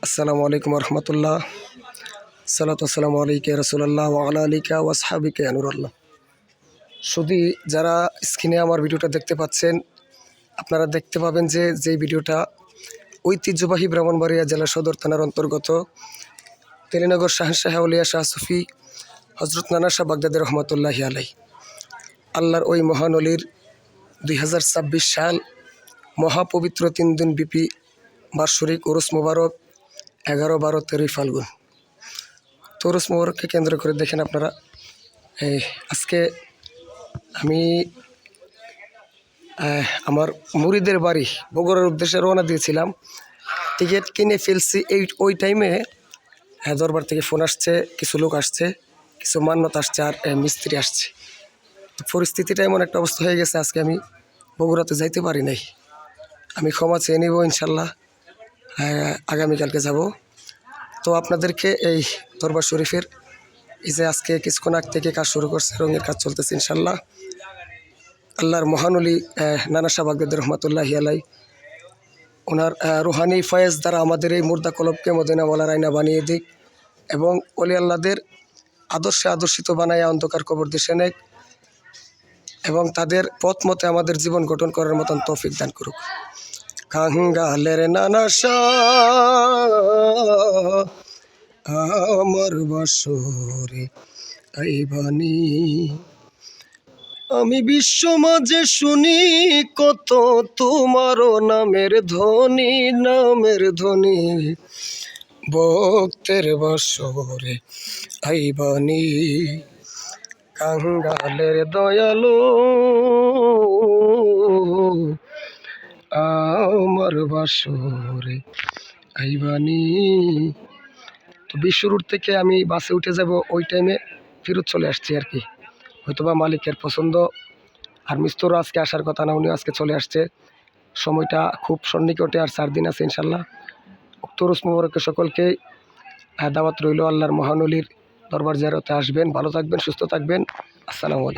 আসসালামু আলাইকুম রহমতুল্লাহ। সালাতু আসসালামু আলাইকা রাসূলুল্লাহ ওয়া আলা আলিকা ওয়া আসহাবিকা ইয়া নূরাল্লাহ। শুধু যারা স্ক্রিনে আমার ভিডিওটা দেখতে পাচ্ছেন, আপনারা দেখতে পাবেন যে যেই ভিডিওটা ঐতিহ্যবাহী ব্রাহ্মণবাড়িয়া জেলা সদর থানার অন্তর্গত তেলিনগর শাহনশাহ আউলিয়া শাহ সুফি হজরত নানা শাহ বাগদাদী রহমতুল্লাহি আলাই আল্লাহর ওই মহানলির 2026 সাল মহাপবিত্র 3 দিন ব্যাপী বার্ষিক উরুস মোবারক 11, 12, 13 ফাল্গুন। তো উরুস মোবারককে কেন্দ্র করে দেখেন আপনারা, আজকে আমি আমার মুরিদের বাড়ি বগুড়ার উদ্দেশ্যে রওনা দিয়েছিলাম। টিকিট কিনে ফেলছি। ওই টাইমে দরবার থেকে ফোন আসছে, কিছু লোক আসছে, কিছু মান্যত আসছে, আর মিস্ত্রি আসছে। তো পরিস্থিতিটা এমন একটা অবস্থা হয়ে গেছে, আজকে আমি বগুড়াতে যাইতে পারি নাই। আমি ক্ষমা চেয়ে নিব ইনশাল্লাহ, আগামীকালকে যাব। তো আপনাদেরকে এই দরবার শরীফের এই যে আজকে কিছুক্ষণ আগ থেকে কাজ শুরু করছে, রঙের কাজ চলতেছে ইনশাল্লাহ। আল্লাহর মহানলি নানা শাহ বাগদাদী রহমতুল্লাহি আলাই ওনার রুহানি ফয়েজ দ্বারা আমাদের এই মুর্দা কলবকে মদিনাওয়ালার আয়না বানিয়ে দিক এবং অলি আল্লাহদের আদর্শে আদর্শিত বানায় অন্ধকার কবর দেশে নেক এবং তাদের পথ মতে আমাদের জীবন গঠন করার মতন তৌফিক দান করুক। কাঙ্গালের নানা শাহ আমার বাসরে আইবানি, আমি বিশ্ব মাঝে শুনি কত তোমারও নামের ধ্বনি, নামের ধ্বনি ভক্তের বাসরে আইবানি। কাঙ্গালের দয়ালু আমার বাসরে আইবানি। তো বিশ্বরোড থেকে আমি বাসে উঠে যাব, ওই টাইমে ফেরত চলে আসছি আর কি। হয়তোবা মালিকের পছন্দ, আর মিস্তরও আজকে আসার কথা না, উনিও আজকে চলে আসছে। সময়টা খুব সন্নিকটে, আর 4 দিন আছে ইনশাল্লাহ। উক্ত উরুস মোবারকে সকলকে দাওয়াত রইল। আল্লাহর মহানলির দরবার জিয়ারতে আসবেন। ভালো থাকবেন, সুস্থ থাকবেন। আসসালামু আলাইকুম।